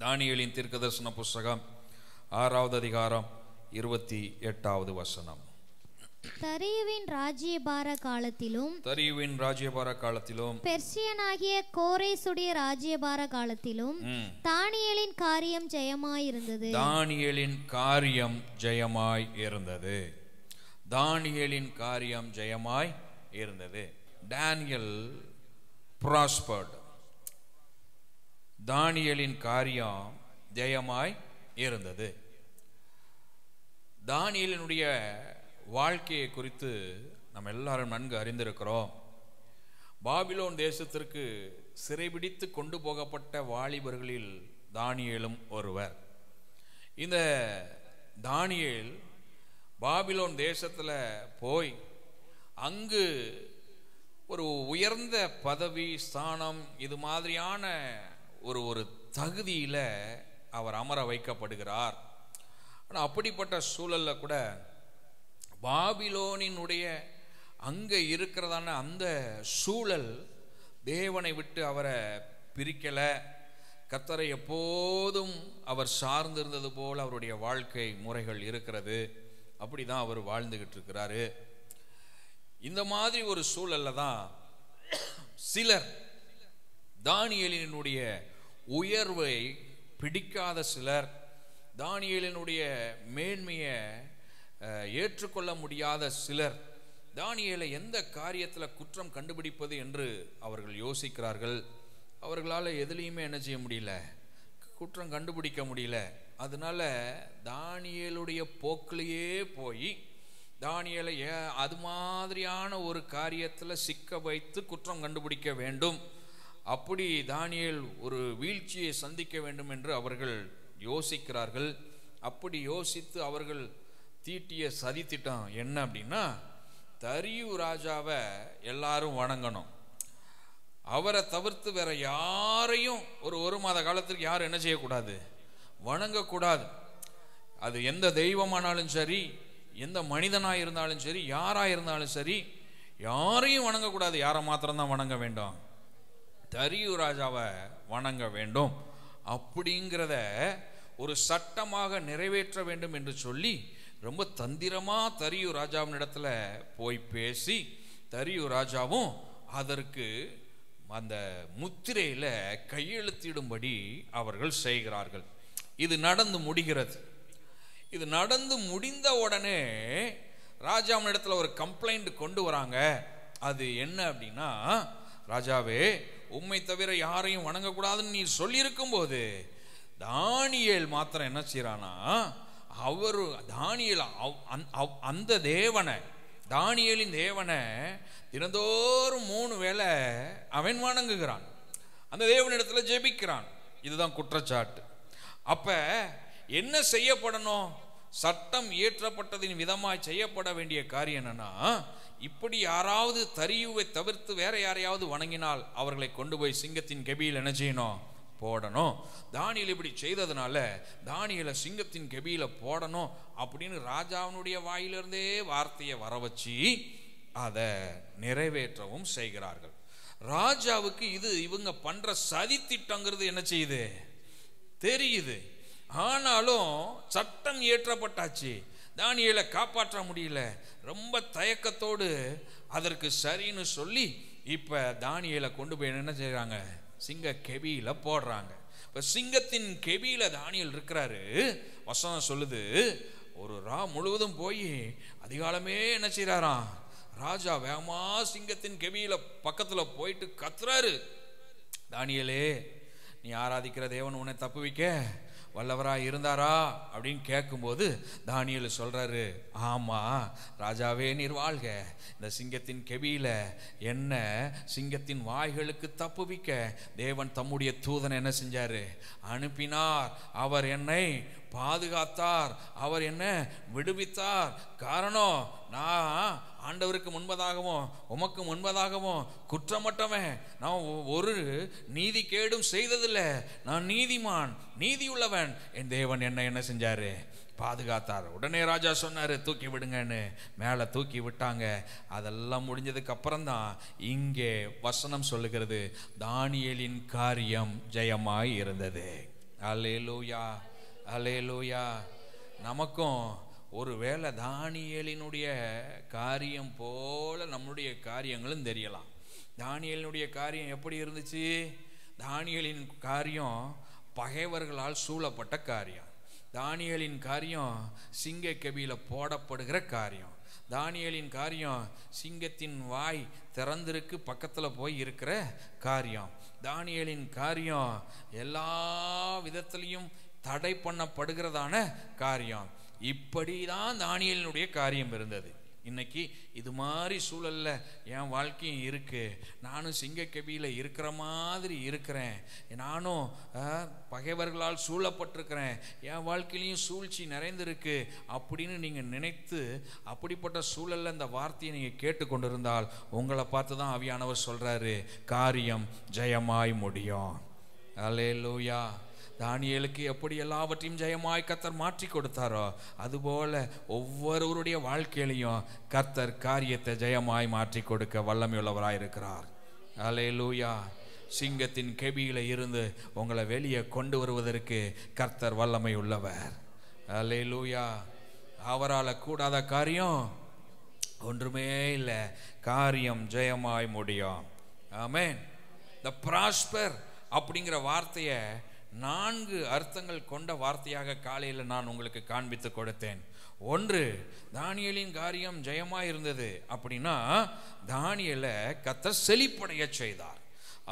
தானியேலின் தீர்க்கதரிசன புஸ்தகம் 6வது அதிகாரம் 28வது வசனம். தரியுவின் ராஜ்யபார காலத்திலும் பெர்சியனாகிய கோரேசுடைய ராஜ்யபார காலத்திலும் தானியேலின் காரியம் ஜெயமாயிருந்தது. தானியேலின் காரியம் ஜெயமாய் இருந்தது. தானியேலின் காரியம் ஜெயமாய் இருந்தது. Daniel prospered. தானியேலின் காரியம் ஜெயமாய் இருந்தது. தானியேலினுடைய வாழ்க்கையை குறித்து நம்ம எல்லாரும் நன்கு அறிந்திருக்கிறோம். பாபிலோன் தேசத்திற்கு சிறைபிடித்து கொண்டு போகப்பட்ட வாலிபர்களில் தானியேலும் ஒருவர். இந்த தானியேல் பாபிலோன் தேசத்தில் போய் அங்கு ஒரு உயர்ந்த பதவி ஸ்தானம் இது மாதிரியான ஒரு தகுதியில் அவர் அமர வைக்கப்படுகிறார். ஆனால் அப்படிப்பட்ட சூழலில் கூட பாபிலோனினுடைய அங்கே இருக்கிறதான அந்த சூழல் தேவனை விட்டு அவரை பிரிக்கலை. கர்த்தரை எப்போதும் அவர் சார்ந்திருந்தது போல் அவருடைய வாழ்க்கை முறைகள் இருக்கிறது. அப்படி தான் அவர் வாழ்ந்துகிட்டு இருக்கிறாரு. இந்த மாதிரி ஒரு சூழல்ல தான் சிலர் தானியேலினுடைய உயர்வை பிடிக்காத சிலர், தானியேலினுடைய மேன்மையை ஏற்றுக்கொள்ள முடியாத சிலர் தானியேலை எந்த காரியத்தில் குற்றம் கண்டுபிடிப்பது என்று அவர்கள் யோசிக்கிறார்கள். அவர்களால் எதுலேயுமே என்ன செய்ய முடியல, குற்றம் கண்டுபிடிக்க முடியல. அதனால தானியேலுடைய போக்கிலேயே போய் தானியேலை அது மாதிரியான ஒரு காரியத்தில் சிக்க வைத்து குற்றம் கண்டுபிடிக்க வேண்டும், அப்படி தானியேல் ஒரு வீழ்ச்சியை சந்திக்க வேண்டும் என்று அவர்கள் யோசிக்கிறார்கள். அப்படி யோசித்து அவர்கள் தீட்டிய சதி திட்டம் என்ன அப்படின்னா, தரியு ராஜாவை எல்லாரும் வணங்கணும், அவரை தவிர்த்து வேற யாரையும் ஒரு மாத காலத்திற்கு யாரும் என்ன செய்யக்கூடாது, வணங்கக்கூடாது. அது எந்த தெய்வமானாலும் சரி, எந்த மனிதனாக இருந்தாலும் சரி, யாராக இருந்தாலும் சரி, யாரையும் வணங்கக்கூடாது. யாரை மாத்திரம்தான் வணங்க வேண்டும், தரியு ராஜாவை வணங்க வேண்டும். அப்படிங்கிறத ஒரு சட்டமாக நிறைவேற்ற வேண்டும் என்று சொல்லி ரொம்ப தந்திரமா தரியு ராஜாவின் இடத்துல போய் பேசி, தரியு ராஜாவும் அதற்கு அந்த முத்திரையில கையெழுத்திடும்படி அவர்கள் செய்கிறார்கள். இது நடந்து முடிகிறது. இது நடந்து முடிந்த உடனே ராஜாவின் இடத்துல ஒரு கம்ப்ளைண்ட் கொண்டு வராங்க. அது என்ன அப்படின்னா, ராஜாவே, உம்மை தவிர யாரையும் வணங்கக்கூடாதுன்னு நீ சொல்லியிருக்கும் போது தானியேல் மாத்திரம் என்ன செய்யறானா, அவரு தானியேல் அந்த தேவனை, தானியேலின் தேவனை தினந்தோறும் 3 வேளை அவன் வணங்குகிறான், அந்த தேவனிடத்துல ஜெபிக்கிறான். இதுதான் குற்றச்சாட்டு. அப்ப என்ன செய்யப்படணும், சட்டம் இயற்றப்பட்டதின் விதமாய் செய்யப்பட வேண்டிய காரியம் என்னன்னா, இப்படி யாராவது தரியுவை தவிர்த்து வேற யாரையாவது வணங்கினால் அவர்களை கொண்டு போய் சிங்கத்தின் கெபியில் என்ன செய்யணும், போடணும். தானியேல் இப்படி செய்ததுனால தானியேலை சிங்கத்தின் கெபியில போடணும் அப்படின்னு ராஜாவினுடைய வாயிலிருந்தே வார்த்தையை வர வச்சு அதை நிறைவேற்றவும் செய்கிறார்கள். ராஜாவுக்கு இது இவங்க பண்ற சதி திட்டங்கிறது என்ன செய்யுது, தெரியுது. ஆனாலும் சட்டம் இயற்றப்பட்டாச்சு, தானியேலை காப்பாற்ற முடியல. ரொம்ப தயக்கத்தோடு அதற்கு சரின்னு சொல்லி இப்ப தானியேலை கொண்டு போய் என்ன செய்யறாங்க, சிங்க கெபியில போடுறாங்க. இப்ப சிங்கத்தின் கெபியில தானியேல் இருக்கிறாரு. வசனம் சொல்லுது, ஒரு முழுவதும் போய் அதிகாலமே என்ன செய்யறாராம், ராஜா வேகமா சிங்கத்தின் கெபியில பக்கத்துல போயிட்டு கத்துறாரு, தானியேலே, நீ ஆராதிக்கிற தேவன் உன்னை தப்புவிக்க வல்லவரா இருந்தாரா அப்படின்னு கேட்கும்போது தானியேல் சொல்றாரு, ஆமா ராஜாவே, நீர் வாழ்க. இந்த சிங்கத்தின் கெபியில என்ன சிங்கத்தின் வாய்களுக்கு தப்புவிக்க தேவன் தம்முடைய தூதனை என்ன செஞ்சாரு, அனுப்பினார். அவர் என்னை பாதுகாத்தார், அவர் என்ன விடுவித்தார். காரணம், நான் ஆண்டவருக்கு முன்பதாகவும் உமக்கு முன்பதாகவும் குற்றமற்றவன், நான் ஒரு நீதி கேடும் செய்ததில்லை, நான் நீதிமான், நீதியுள்ளவன். என் தேவன் என்ன செஞ்சாரு, பாதுகாத்தார். உடனே ராஜா சொன்னாரு, தூக்கி விடுங்கன்னு. மேலே தூக்கி விட்டாங்க. அதெல்லாம் முடிஞ்சதுக்கு அப்புறம் தான் இங்கே வசனம் சொல்லுகிறது, தானியேலின் காரியம் ஜெயமாய் இருந்தது. அல்லேலூயா, அல்லேலூயா. நமக்கும் ஒருவேளை தானியேலினுடைய காரியம் போல நம்முடைய காரியங்களும் தெரியலாம். தானியேலினுடைய காரியம் எப்படி இருந்துச்சு? தானியேலின் காரியம் பகைவர்களால் சூழப்பட்ட காரியம். தானியேலின் காரியம் சிங்க கெபியில போடப்படுகிற காரியம். தானியேலின் காரியம் சிங்கத்தின் வாய் திறந்திருக்கு பக்கத்தில் போய் இருக்கிற காரியம். தானியேலின் காரியம் எல்லா விதத்திலையும் தடை பண்ணப்படுகிறதான காரியம். இப்படிதான் தானியேலினுடைய காரியம் இருந்தது. இன்னைக்கு இது மாதிரி சூழல்ல என் வாழ்க்கையும் இருக்கு. நானும் சிங்கக்கெபியில இருக்கிற மாதிரி இருக்கிறேன். நானும் பகைவர்களால் சூழப்பட்டிருக்கிறேன். என் வாழ்க்கையிலையும் சூழ்ச்சி நிறைந்திருக்கு அப்படின்னு நீங்க நினைத்து அப்படிப்பட்ட சூழல்ல இந்த வார்த்தையை நீங்க கேட்டுக்கொண்டிருந்தால் உங்களை பார்த்து தான் ஆவியானவர் சொல்றாரு, காரியம் ஜெயமாய் முடியும். அல்லேலூயா. தானியேலுக்கு எப்படி எல்லாவற்றையும் ஜெயமாய் கர்த்தர் மாற்றி கொடுத்தாரோ அதுபோல ஒவ்வொருவருடைய வாழ்க்கையிலையும் கர்த்தர் காரியத்தை ஜெயமாய் மாற்றி கொடுக்க வல்லமையுள்ளவராய் இருக்கிறார். அல்லேலூயா. சிங்கத்தின் கெபியில இருந்து உங்களை வெளியே கொண்டு வருவதற்கு கர்த்தர் வல்லமை உள்ளவர். அல்லேலூயா. அவரால் கூடாத காரியம் ஒன்றுமே இல்லை. காரியம் ஜெயமாய் முடியும். ஆமென். த பிராஸ்பர் அப்படிங்கிற வார்த்தையை 4 அர்த்தங்கள் கொண்ட வார்த்தையாக காலையில் நான் உங்களுக்கு காண்பித்து கொடுத்தேன். ஒன்று, தானியேலின் காரியம் ஜெயமாய் இருந்தது அப்படின்னா தானியேலை கர்த்தர் செழிப்படைய செய்தார்.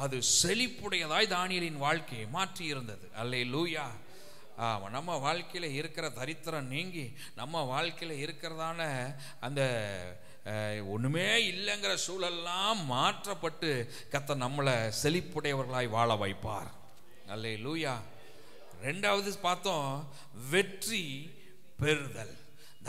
அது செழிப்புடையதாய் தானியேலின் வாழ்க்கையை மாற்றி இருந்தது. அல்லேலூயா. நம்ம வாழ்க்கையில இருக்கிற தரித்திரம் நீங்கி நம்ம வாழ்க்கையில இருக்கிறதான அந்த ஒண்ணுமே இல்லைங்கிற சூழல்லாம் மாற்றப்பட்டு கர்த்தர் நம்மளை செழிப்புடையவர்களாய் வாழ வைப்பார். அல்லேலூயா. ரெண்டாவது பார்த்தோம், வெற்றி பெறுதல்.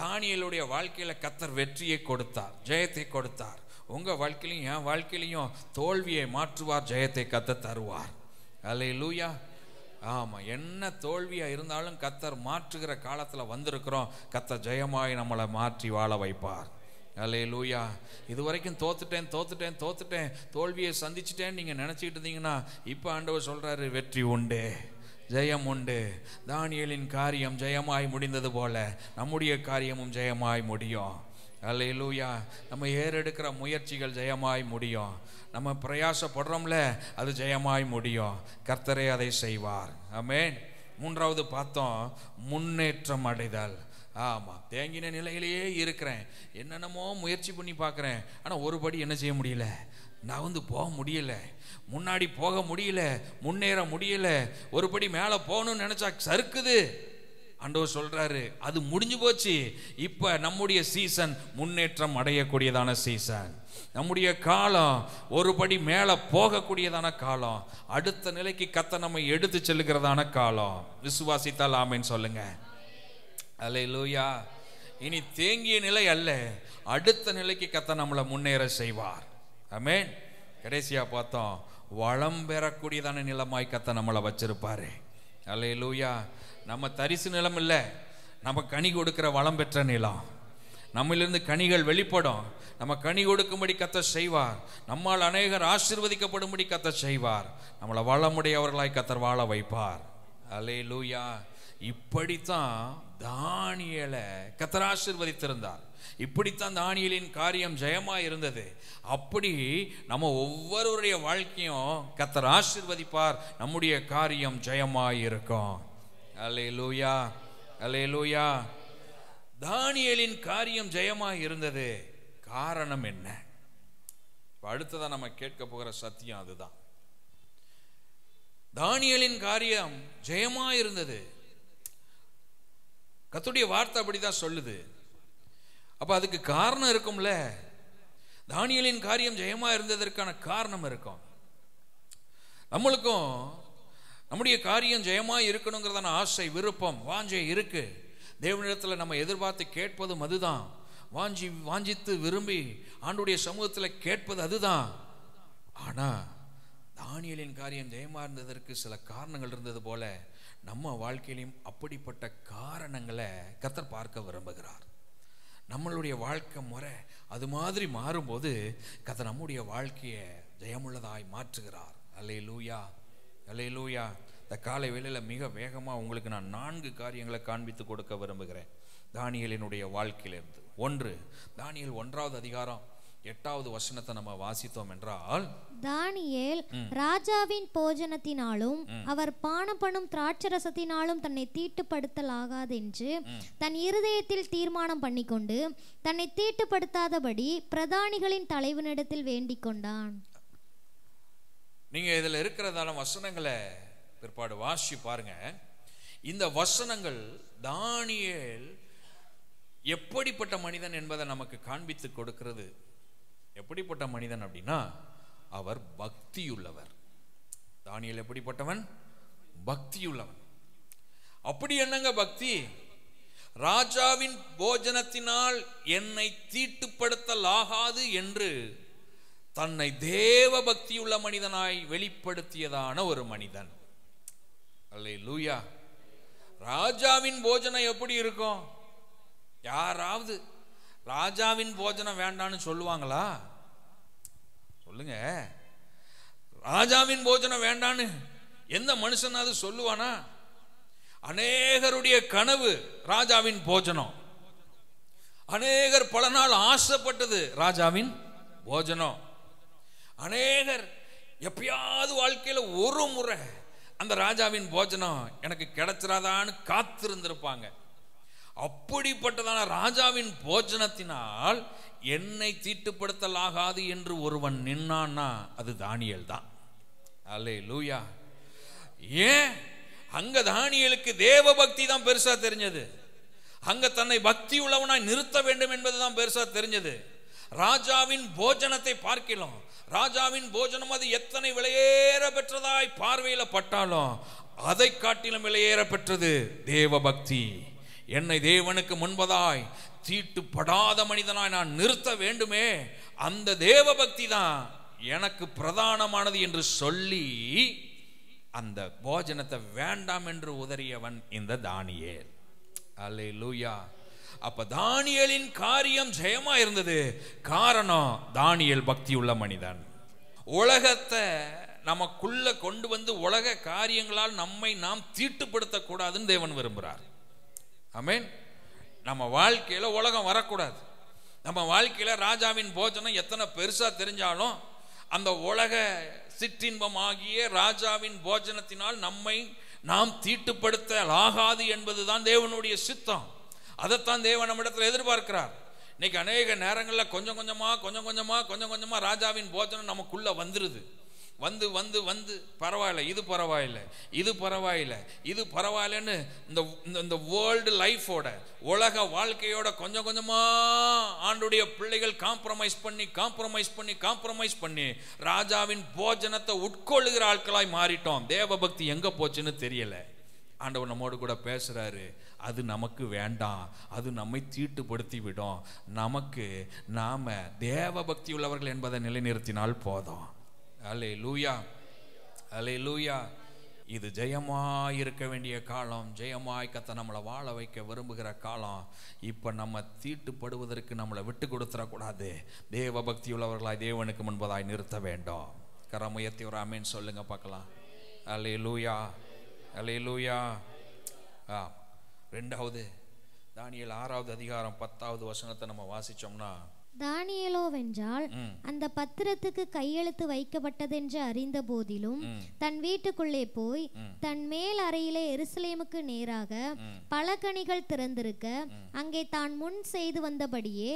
தானியேலுடைய வாழ்க்கையில கர்த்தர் வெற்றியை கொடுத்தார், ஜெயத்தை கொடுத்தார். உங்க வாழ்க்கையிலையும் என் வாழ்க்கையிலையும் தோல்வியை மாற்றுவார், ஜெயத்தை கர்த்தர் தருவார். அல்லேலூயா. ஆமா, என்ன தோல்வியா இருந்தாலும் கர்த்தர் மாற்றுகிற காலத்துல வந்திருக்கிறோம். கர்த்தர் ஜெயமாய் நம்மளை மாற்றி வாழ வைப்பார். அல்லேலூயா. இது வரைக்கும் தோத்துட்டேன் தோல்வியை சந்திச்சிட்டேன்னு நீங்க நினைச்சிட்டு இருந்தீங்கன்னா இப்ப ஆண்டவர் சொல்றாரு, வெற்றி உண்டு, ஜெயம் உண்டு. தானியேலின் காரியம் ஜெயமாய் முடிந்தது போல நம்முடைய காரியமும் ஜெயமாய் முடியும். அல்லேலூயா. நம்ம ஏறெடுக்கிற முயற்சிகள் ஜெயமாய் முடியும். நம்ம பிரயாசப்படுறோம்ல, அது ஜெயமாய் முடியும். கர்த்தரே அதை செய்வார். ஆமென். மூன்றாவது பார்த்தோம், முன்னேற்றம் அடைதல். ஆமா, தேங்கின நிலையிலேயே இருக்கிறேன், என்னென்னமோ முயற்சி பண்ணி பார்க்குறேன், ஆனால் ஒருபடி என்ன செய்ய முடியல, நான் போக முடியல, முன்னாடி போக முடியல, முன்னேற முடியல, ஒருபடி மேலே போகணும்னு நினைச்சா சறுக்குது. ஆண்டவர் சொல்றாரு, அது முடிஞ்சு போச்சு. இப்ப நம்முடைய சீசன் முன்னேற்றம் அடையக்கூடியதான சீசன். நம்முடைய காலம் ஒருபடி மேல போகக்கூடியதான காலம். அடுத்த நிலைக்கு கர்த்தர் நம்மை எடுத்து செல்லுகிறதான காலம். விசுவாசித்தால் ஆமென் சொல்லுங்க. அல்லேலூயா. இனி தேங்கிய நிலை அல்ல, அடுத்த நிலைக்கு கர்த்தர் நம்மளை முன்னேற செய்வார். ஆமென். கடைசியா பார்த்தோம், வளம் பெறக்கூடியதான நிலமாய் கர்த்தர் நம்மளை வச்சிருப்பாரு. அல்லேலூயா. நம்ம தரிசு நிலம் இல்லை, நம்ம கனி கொடுக்கிற வளம் பெற்ற நிலம். நம்மிலிருந்து கனிகள் வெளிப்படும். நம்ம கனி கொடுக்கும்படி கர்த்தர் செய்வார். நம்மால் அநேகர் ஆசீர்வதிக்கப்படும்படி கர்த்தர் செய்வார். நம்மளை வளமுடையவர்களாய் கர்த்தர் வாழ வைப்பார். அல்லேலூயா. இப்படித்தான் தானியேலை கர்த்தர் ஆசீர்வதித்திருந்தார். இப்படித்தான் தானியேலின் காரியம் ஜெயமாய் இருந்தது. அப்படி நம்ம ஒவ்வொருவருடைய வாழ்க்கையும் கர்த்தர் ஆசீர்வதிப்பார். நம்முடைய காரியம் ஜெயமாய் இருக்கும். அல்லேலூயா, அல்லேலூயா. தானியேலின் காரியம் ஜெயமாய் இருந்தது. காரணம் என்ன? அடுத்ததான் நம்ம கேட்க போகிற சத்தியம் அதுதான். தானியேலின் காரியம் ஜெயமாய் இருந்தது. கர்த்தருடைய வார்த்தை அப்படிதான் சொல்லுது. அப்ப அதுக்கு காரணம் இருக்கும்ல. தானியேலின் காரியம் ஜெயமா இருந்ததற்கான காரணம் இருக்கும். நம்மளுக்கும் நம்முடைய காரியம் ஜெயமா இருக்கணுங்கிறதான ஆசை, விருப்பம், வாஞ்சை இருக்கு. தேவனிடத்துல நம்ம எதிர்பார்த்து கேட்பதும் அதுதான். வாஞ்சித்து விரும்பி ஆண்டவருடைய சமூகத்துல கேட்பது அதுதான். ஆனா தானியேலின் காரியம் ஜெயமா இருந்ததற்கு சில காரணங்கள் இருந்தது போல நம்ம வாழ்க்கையிலும் அப்படிப்பட்ட காரணங்களை கர்த்தர் பார்க்க விரும்புகிறார். நம்மளுடைய வாழ்க்கை முறை அது மாதிரி மாறும்போது கர்த்தர் நம்முடைய வாழ்க்கையை ஜெயமுள்ளதாய் மாற்றுகிறார். அல்லேலூயா, அல்லேலூயா. இந்த காலை வேளையில் மிக வேகமாக உங்களுக்கு நான் 4 காரியங்களை காண்பித்து கொடுக்க விரும்புகிறேன் தானியேலினுடைய வாழ்க்கையிலிருந்து. 1, தானியேல் 1வது அதிகாரம் 8வது வசனத்தை நம்ம வாசித்தோம் என்றால், தானியேல் ராஜாவின் போஜனத்தினாலும் அவர் பானம் பண்ணும் திராட்சரசத்தினாலும் தன்னை தீட்டுப்படுத்தலாகாதென்று தன் இருதயத்தில் தீர்மானம் பண்ணிக்கொண்டு தன்னை தீட்டுப்படுத்தாதபடி பிரதானிகளின் தலைவனிடத்தில் வேண்டிக் கொண்டான். நீங்க இதுல இருக்கிறதான வசனங்களை பிற்பாடு வாசி பாருங்க. இந்த வசனங்கள் தானியேல் எப்படிப்பட்ட மனிதன் என்பதை நமக்கு காண்பித்து கொடுக்கிறது. எப்படிப்பட்ட மனிதன் அப்படின்னா, அவர் பக்தியுள்ளவர். தானியேல் எப்படிப்பட்டவன்? பக்தியுள்ளவன். அப்படி என்னங்க பக்தி? ராஜாவின் போஜனத்தினால் என்னை தீட்டுப்படுத்தலாகாது என்று தன்னை தேவ பக்தியுள்ள மனிதனாய் வெளிப்படுத்தியதான ஒரு மனிதன். அல்லேலூயா. ராஜாவின் போஜனம் எப்படி இருக்கும்? யாராவது ராஜாவின் போஜனம் வேண்டான்னு சொல்லுவாங்களா? சொல்லுங்க. ராஜாவின் போஜனம் வேண்டான்னு எந்த மனுஷனாவது சொல்லுவானா? அநேகருடைய கனவு ராஜாவின் போஜனம். அநேகர் பல நாள் ஆசைப்பட்டது ராஜாவின் போஜனம். அநேகர் எப்பயாவது வாழ்க்கையில ஒரு முறை அந்த ராஜாவின் போஜனம் எனக்கு கிடைச்சிராதான்னு காத்திருந்திருப்பாங்க. அப்படிப்பட்டதான ராஜாவின் போஜனத்தினால் என்னை தீட்டுப்படுத்தலாகாது என்று ஒருவன் நின்னான்னா அது தானியேல் தான். அல்லேலூயா. ஏன்? அங்க தானியேலுக்கு தேவ பக்தி தான் பெருசா தெரிஞ்சது. அங்க தன்னை பக்தி உள்ளவனாய் நிறுத்த வேண்டும் என்பதுதான் பெருசா தெரிஞ்சது. ராஜாவின் போஜனத்தை பார்க்கலாம். ராஜாவின் போஜனம் அது எத்தனை விலையேற பெற்றதாய் பார்வையில பட்டாலும் அதை காட்டிலும் விலையேற பெற்றது தேவ பக்தி. என்னை தேவனுக்கு முன்பதாய் தீட்டுப்படாத மனிதனாய் நான் நிறுத்த வேண்டுமே, அந்த தேவ பக்தி தான் எனக்கு பிரதானமானது என்று சொல்லி அந்த போஜனத்தை வேண்டாம் என்று உதறியவன் இந்த தானியேல். அல்லேலூயா. அப்ப தானியேலின் காரியம் ஜெயமா இருந்தது. காரணம், தானியேல் பக்தியுள்ள மனிதன். உலகத்தை நமக்குள்ள கொண்டு வந்து உலக காரியங்களால் நம்மை நாம் தீட்டுப்படுத்த கூடாதுன்னு தேவன் விரும்புகிறார். ஆமென். நம்ம வாழ்க்கையில உலகம் வரக்கூடாது. நம்ம வாழ்க்கையில ராஜாவின் போஜனம் எத்தனை பெருசா தெரிஞ்சாலும் அந்த உலக சிற்றின்பமாகிய ராஜாவின் போஜனத்தினால் நம்மை நாம் தீட்டுப்படுத்தலாகாது என்பதுதான் தேவனுடைய சித்தம். அதைத்தான் தேவன் நம்மிடத்தில் எதிர்பார்க்கிறார். இன்னைக்கு அநேக நேரங்களில் கொஞ்சம் கொஞ்சமா ராஜாவின் போஜனம் நமக்குள்ள வந்துருது. வந்து வந்து வந்து பரவாயில்ல, இது பரவாயில்ல, இது பரவாயில்ல, இது பரவாயில்லன்னு இந்த வேர்ல்டு லைஃபோட உலக வாழ்க்கையோட கொஞ்சம் கொஞ்சமா ஆண்டுடைய பிள்ளைகள் காம்ப்ரமைஸ் பண்ணி ராஜாவின் போஜனத்தை உட்கொள்ளுகிற ஆட்களாய் மாறிட்டோம். தேவ பக்தி எங்க போச்சுன்னு தெரியல. ஆண்டவர் நம்மோடு கூட பேசுறாரு. அது நமக்கு வேண்டாம், அது நம்மை தீட்டுப்படுத்தி விடும். நாம தேவ பக்தி உள்ளவர்கள் என்பதை நிலைநிறுத்தினால் போதும். அல்லேலூயா, அல்லேலூயா. இது ஜெயமாய் இருக்க வேண்டிய காலம். ஜெயமாய் கர்த்தர் நம்மளை வாழ வைக்க விரும்புகிற காலம். இப்ப நம்ம தீட்டுப்படுவதற்கு நம்மளை விட்டு கொடுத்துடக்கூடாது. தேவ பக்தி உள்ளவர்களாய் தேவனுக்கு முன்பதாய் நிறுத்த வேண்டும். கரமுயர்த்தி ஒரு ஆமென் சொல்லுங்க பார்க்கலாம். அல்லேலூயா, அல்லேலூயா. ரெண்டாவது தானியேல் 6வது அதிகாரம் 10வது வசனத்தை நம்ம வாசிச்சோம்னா, தானியேலோவென்றால் அந்த பத்திரத்துக்கு கையெழுத்து வைக்கப்பட்டதென்று அறிந்த போதிலும் தன் வீட்டுக்குள்ளே போய் தன் மேல் அறையிலே எருசலேமுக்கு நேராக பலகணிகள் திறந்திருக்க அங்கே தான் முன் செய்து வந்தபடியே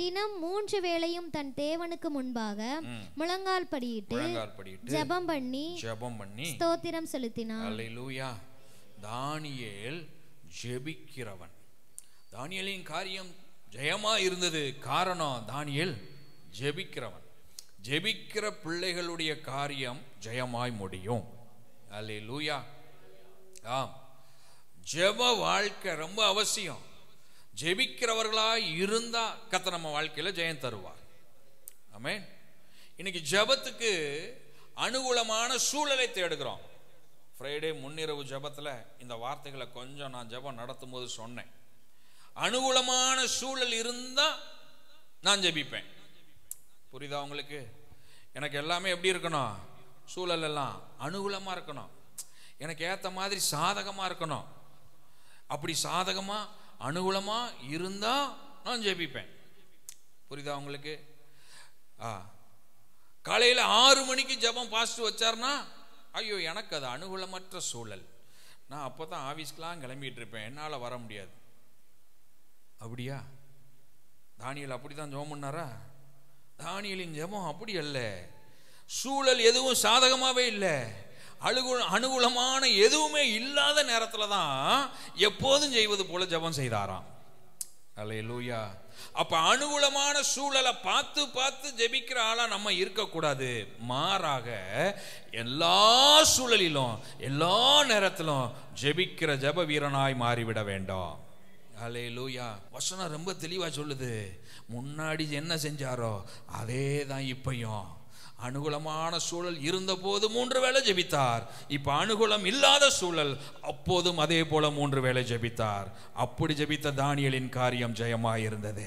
தினம் 3 வேளையும் தன் தேவனுக்கு முன்பாக முழங்கால் படியிட்டு ஜெபம் பண்ணி ஸ்தோத்திரம் செலுத்தினான். அல்லேலூயா. தானியேல் ஜெபிக்கிறவன். தானியேலின் காரியம் ஜெயமா இருந்தது. காரணம், தானியேல் ஜெபிக்கிறவன். ஜெபிக்கிற பிள்ளைகளுடைய காரியம் ஜெயமாய் முடியும். அல்லேலூயா. ஆம், ஜெப வாழ்க்கை ரொம்ப அவசியம். ஜெபிக்கிறவர்களாய் இருந்தா கர்த்தர் நம்ம வாழ்க்கையில ஜெயம் தருவார். ஆமென். இன்னைக்கு ஜெபத்துக்கு அனுகூலமான சூழலை தேடுகிறோம். ஃப்ரைடே முன்னிரவு ஜெபத்துல இந்த வார்த்தைகளை கொஞ்சம் நான் ஜெபம் நடத்தும் போது சொன்னேன். அனுகூலமான சூழல் இருந்தா நான் ஜெபிப்பேன். புரியுதா உங்களுக்கு? எனக்கு எல்லாமே எப்படி இருக்கணும்? சூழல் எல்லாம் அனுகூலமாக இருக்கணும், எனக்கு ஏற்ற மாதிரி சாதகமாக இருக்கணும். அப்படி சாதகமாக அனுகூலமாக இருந்தால் நான் ஜெபிப்பேன். புரியுதா உங்களுக்கு? காலையில் 6 மணிக்கு ஜெபம் பாஸ்ட் வச்சார்னா, ஐயோ எனக்கு அது அனுகூலமற்ற சூழல், நான் அப்போ தான் ஆஃபீஸ்க்கெலாம் கிளம்பிட்டு இருப்பேன், என்னால் வர முடியாது. அப்படியா? தானியேல் அப்படி தான் ஜெபம் பண்ணாரா? தானியேலின் ஜெபம் அப்படி அல்ல. சூழல் எதுவும் சாதகமாகவே இல்லை, அனுகூலமான எதுவுமே இல்லாத நேரத்தில் தான் எப்போதும் செய்வது போல ஜெபம் செய்தாராம். அல்லேலூயா. அப்ப அனுகூலமான சூழலை பார்த்து பார்த்து ஜெபிக்கிற ஆளா நம்ம இருக்கக்கூடாது. மாறாக எல்லா சூழலிலும் எல்லா நேரத்திலும் ஜெபிக்கிற ஜெப வீரனாய் மாறிவிட வேண்டும். அல்லேலூயா. வசனம் ரொம்ப தெளிவா சொல்லுது, முன்னாடி என்ன செஞ்சாரோ அதே தான் இப்பயும். அனுகூலமான சூழல் இருந்த போது 3 வேளை ஜெபித்தார். இப்ப அனுகூலம் இல்லாத சூழல், அப்போதும் அதே போல 3 வேளை ஜெபித்தார். அப்படி ஜெபித்த தானியேலின் காரியம் ஜெயமாய் இருந்தது.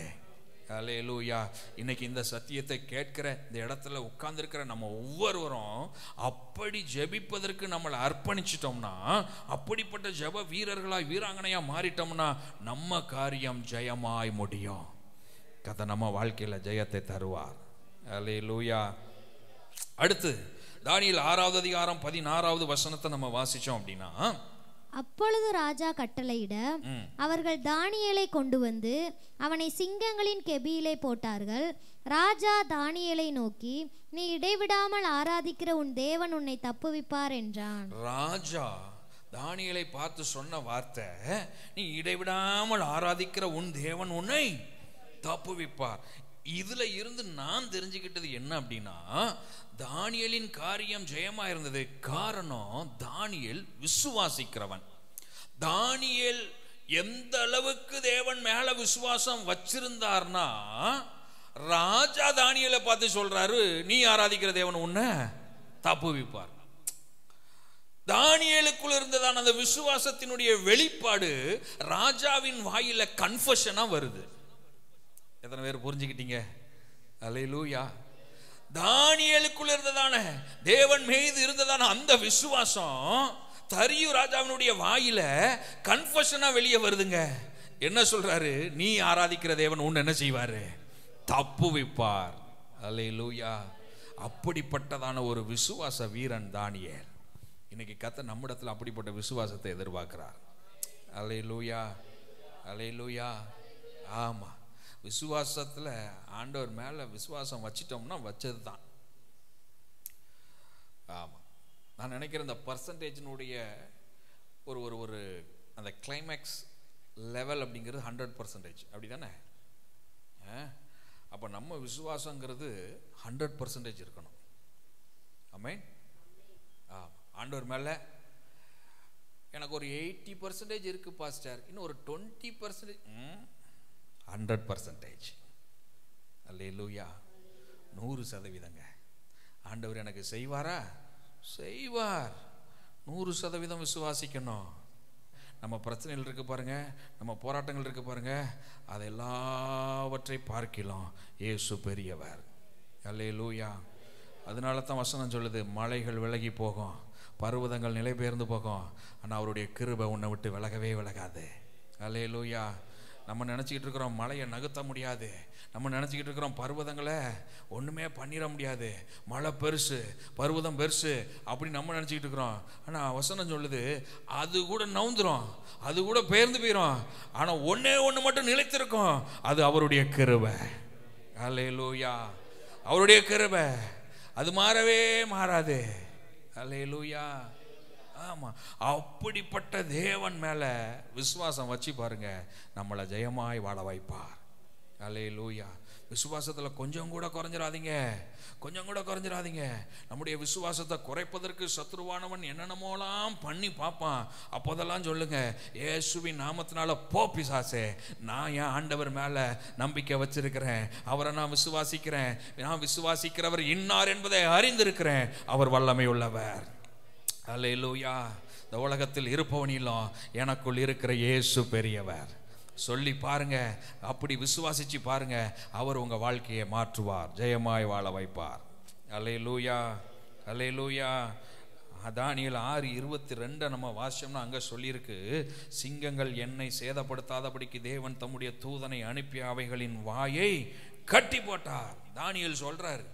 அல்லேலூயா. இன்னைக்கு இந்த சத்தியத்தை கேட்கிற இந்த இடத்துல உட்கார்ந்திருக்கிற நம்ம ஒவ்வொருவரும் அப்படி ஜெபிப்பதற்கு நம்மளை அர்ப்பணிச்சிட்டோம்னா, அப்படிப்பட்ட ஜெப வீரர்களாய் வீராங்கனையா மாறிட்டோம்னா நம்ம காரியம் ஜெயமாய் முடியும். கர்த்தர் நம்ம வாழ்க்கையில ஜெயத்தை தருவார். அல்லேலூயா. அடுத்து தானியேல் 6வது அதிகாரம் 16வது வசனத்தை நம்ம வாசிச்சோம் அப்படின்னா, அப்பொழுது ராஜா கட்டளையிட அவர்கள் தானியேலை கொண்டு வந்து அவனை சிங்கங்களின் கெபியிலே போட்டார்கள். ராஜா தானியேலை நோக்கி, நீ இடைவிடாமல் ஆராதிக்கிற உன் தேவன் உன்னை தப்புவிப்பார் என்றான். ராஜா தானியேலை பார்த்து சொன்ன வார்த்தை, நீ இடைவிடாமல் ஆராதிக்கிற உன் தேவன் உன்னை தப்புவிப்பார். இதுல இருந்து நான் தெரிஞ்சுக்கிட்டது என்ன அப்படின்னா, தானியேலின் காரியம் ஜெயமா இருந்தது. காரணம், தானியேல் விசுவாசிக்கிறவன். தானியேல் எந்த அளவுக்கு தேவன் மேல விசுவாசம் வச்சிருந்தார்னா, ராஜா தானியேலை பார்த்து சொல்றாரு, நீ ஆராதிக்கிற தேவன் உன்னை தப்புவிப்பார். தானியேலுக்குள்ள இருந்ததான அந்த விசுவாசத்தினுடைய வெளிப்பாடு ராஜாவின் வாயில கன்ஃபஷனா வருது. எத்தனை பேர் புரிஞ்சுக்கிட்டீங்க? அல்லேலூயா. தானியேலுக்குள்ள இருந்ததான தேவன் மீது இருந்ததான அந்த விசுவாசம் தரியு ராஜாவினுடைய வாயில கன்ஃபஷனா வெளியே வருதுங்க. என்ன சொல்றாரு? நீ ஆராதிக்கிற தேவன் உன்னை என்ன செய்வாரு? தப்புவிப்பார். அல்லேலூயா. அப்படிப்பட்டதான ஒரு விசுவாச வீரன் தானியேல். இன்னைக்கு கர்த்தர் நம்மிடத்தில் அப்படிப்பட்ட விசுவாசத்தை எதிர்பார்க்கிறார். அல்லேலூயா. அல்லேலூயா. ஆமா, விசுவாசத்துல ஆண்டவர் மேல விசுவாசம் வச்சிட்டோம்னா வச்சது தான். ஆமா, நான் நினைக்கிறேன் இந்த பர்சன்டேஜினுடைய ஒரு ஒரு ஒரு அந்த கிளைமேக்ஸ் லெவல் அப்படிங்கிறது 100%. அப்படி தானே? அப்போ நம்ம விசுவாசங்கிறது 100% இருக்கணும். ஆமென். ஆண்டவர் மேலே எனக்கு ஒரு 80% இருக்கு பாஸ்டர், இன்னும் ஒரு 20%, 100%. அல்லேலூயா. 100%. ஆண்டவர் எனக்கு செய்வாரா? செய்வார். 100% விசுவாசிக்கணும். நம்ம பிரச்சனைகள் இருக்கு பாருங்க, நம்ம போராட்டங்கள் இருக்கு பாருங்க, அது எல்லாவற்றை பார்க்கலாம் இயேசு பெரியவர். அல்லேலூயா. அதனால தான் வசனம் சொல்லுது, மலைகள் விலகி போகும், பர்வதங்கள் நிலை பெயர்ந்து போகும், ஆனால் அவருடைய கிருபை உன்னை விட்டு விலகவே விலகாது. அல்லேலூயா. நம்ம நினச்சிக்கிட்டு இருக்கிறோம் மலையை நகர்த்த முடியாது, நம்ம நினச்சிக்கிட்டு இருக்கிறோம் பர்வதங்களை ஒன்றுமே பண்ணிட முடியாது, மலை பெருசு பர்வதம் பெருசு அப்படி நம்ம நினச்சிக்கிட்டு இருக்கிறோம். ஆனால் வசனம் சொல்லுது, அது கூட நவுந்துரும், அது கூட பெயர்ந்து போயிடும், ஆனால் ஒன்றே ஒன்று மட்டும் நிலைத்திருக்கும், அது அவருடைய கிருபை. அல்லேலூயா. அவருடைய கிருபை அது மாறவே மாறாது. அல்லேலூயா. ஆமா, அப்படிப்பட்ட தேவன் மேல விசுவாசம் வச்சு பாருங்க, நம்மளை ஜெயமாய் வாழ வைப்பார். அல்லேலூயா. விசுவாசத்துல கொஞ்சம் கூட குறைஞ்சிடாதீங்க, கொஞ்சம் கூட குறைஞ்சிடாதீங்க. நம்முடைய விசுவாசத்தை குறைப்பதற்கு சத்ருவானவன் என்னென்னமோலாம் பண்ணி பார்ப்பான். அப்போதெல்லாம் சொல்லுங்க, இயேசுவின் நாமத்தினால போ பிசாசே, நான் என் ஆண்டவர் மேல நம்பிக்கை வச்சிருக்கிறேன், அவரை நான் விசுவாசிக்கிறேன், நான் விசுவாசிக்கிறவர் இன்னார் என்பதை அறிந்திருக்கிறேன், அவர் வல்லமை உள்ளவர். அல்லேலூயா. இந்த உலகத்தில் இருப்பவனிலும் எனக்குள் இருக்கிற இயேசு பெரியவர். சொல்லி பாருங்க, அப்படி விசுவாசிச்சு பாருங்க, அவர் உங்க வாழ்க்கையை மாற்றுவார், ஜெயமாய் வாழ வைப்பார். அல்லேலூயா. அல்லேலூயா. தானியேல் 6:22 நம்ம வாசிச்சோம்னா அங்க சொல்லியிருக்கு, சிங்கங்கள் என்னை சேதப்படுத்தாதபடிக்கு தேவன் தம்முடைய தூதனை அனுப்பி அவைகளின் வாயை கட்டி போட்டார். தானியேல் சொல்றாரு.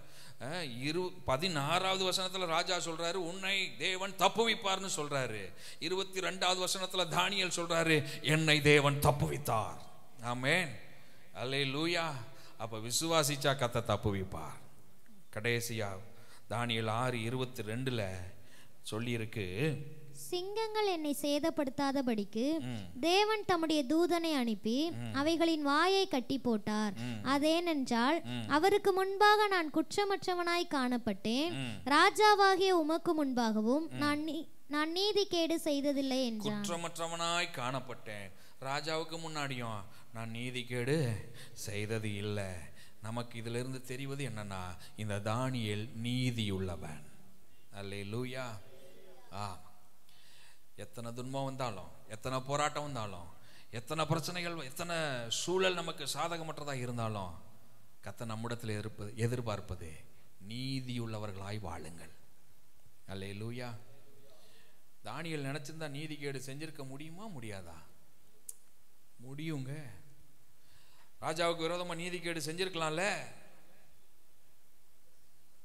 16வது வசனத்துல ராஜா சொல்றாரு, உன்னை தேவன் தப்புவிப்பார்னு சொல்றாரு. 22வது வசனத்துல தானியேல் சொல்றாரு, என்னை தேவன் தப்புவித்தார். ஆமென், அல்லேலூயா. அப்ப விசுவாசிச்சா கர்த்தர் தப்புவிப்பார். கடைசியா தானியேல் 6:22 சொல்லி இருக்கு, சிங்கங்கள் என்னை சேதப்படுத்தாதபடிக்கு தேவன் தம்முடைய தூதனை அனுப்பி அவைகளின் வாயை கட்டி போட்டார். அதேனென்றால் அவருக்கு முன்பாக நான் குற்றமற்றவனாய் காணப்பட்டேன், ராஜாவாகிய உமக்கு முன்பாகவும் நான் நீதிகேடு செய்ததில்லை என்றான். குற்றமற்றவனாய் காணப்பட்டேன், ராஜாவுக்கு முன்னாடியும் நான் நீதிகேடு செய்தது இல்லை. நமக்கு இதுல இருந்து தெரிவது என்னன்னா, இந்த தானியேல் நீதியுள்ளவன். அல்லேலூயா. எத்தனை துன்பம் வந்தாலும், எத்தனை போராட்டம் வந்தாலும், எத்தனை பிரச்சனைகள், எத்தனை சூழல் நமக்கு சாதகமற்றதா இருந்தாலும், கர்த்தர் நம்மிடத்தில் எதிர்பார்ப்பது நீதியுள்ளவர்களாய் வாழுங்கள். அல்லேலூயா. தானியேல் நினைச்சிருந்தா நீதிகேடு செஞ்சிருக்க முடியுமா? முடியாதா? முடியுங்க. ராஜாவுக்கு விரோதமா நீதிகேடு செஞ்சிருக்கலாம்ல,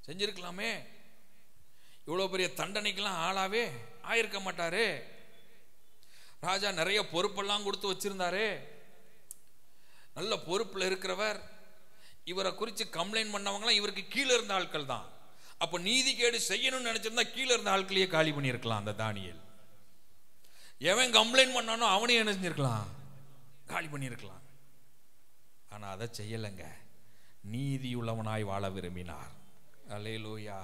செஞ்சிருக்கலாமே. இவ்வளவு பெரிய தண்டனைக்கெல்லாம் ஆளாவே ஆயிருக்க மாட்டாரு. ராஜா நிறைய பொறுப்பெல்லாம் கொடுத்து வச்சிருந்தாரு. நல்ல பொறுப்புல இருக்கிறவர். இவரை குறித்து கம்ப்ளைண்ட் பண்ணவங்களாம் இவருக்கு கீழே இருந்த ஆட்கள் தான். அப்ப நீதிகேடு செய்யணும்னு நினைச்சிருந்தா கீழே இருந்த ஆட்களையே காலி பண்ணியிருக்கலாம் அந்த தானியேல். எவன் கம்ப்ளைண்ட் பண்ணானோ அவனையும் என்ன செஞ்சிருக்கலாம்? காலி பண்ணியிருக்கலாம். ஆனா அதை செய்யலைங்க. நீதியுள்ளவனாய் வாழ விரும்பினார். அல்லேலூயா.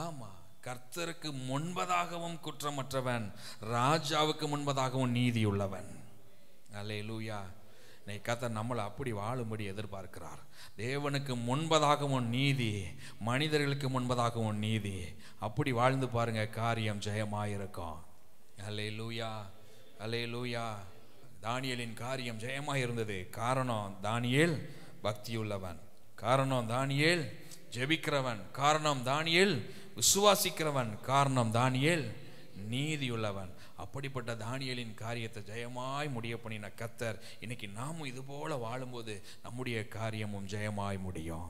ஆமா, கர்த்தருக்கு முன்பதாகவும் குற்றமற்றவன், ராஜாவுக்கு முன்பதாகவும் நீதியுள்ளவன். அல்லேலூயா. கர்த்தர் நம்மளை அப்படி வாழும்படி எதிர்பார்க்கிறார். தேவனுக்கு முன்பதாகவும் நீதி, மனிதர்களுக்கு முன்பதாகவும் நீதி. அப்படி வாழ்ந்து பாருங்க, காரியம் ஜெயமாயிருக்கும். அல்லேலூயா, அல்லேலூயா. தானியேலின் காரியம் ஜெயமாயிருந்தது. காரணம் தானியேல் பக்தியுள்ளவன், காரணம் தானியேல் ஜெபிக்கிறவன், காரணம் தானியேல் விசுவாசிக்கிறவன், காரணம் தானியேல் நீதியுள்ளவன். அப்படிப்பட்ட தானியேலின் காரியத்தை ஜெயமாய் முடிய பண்ணின கர்த்தர் இன்னைக்கு நாமும் இது போல வாழும்போது நம்முடைய காரியமும் ஜெயமாய் முடியும்.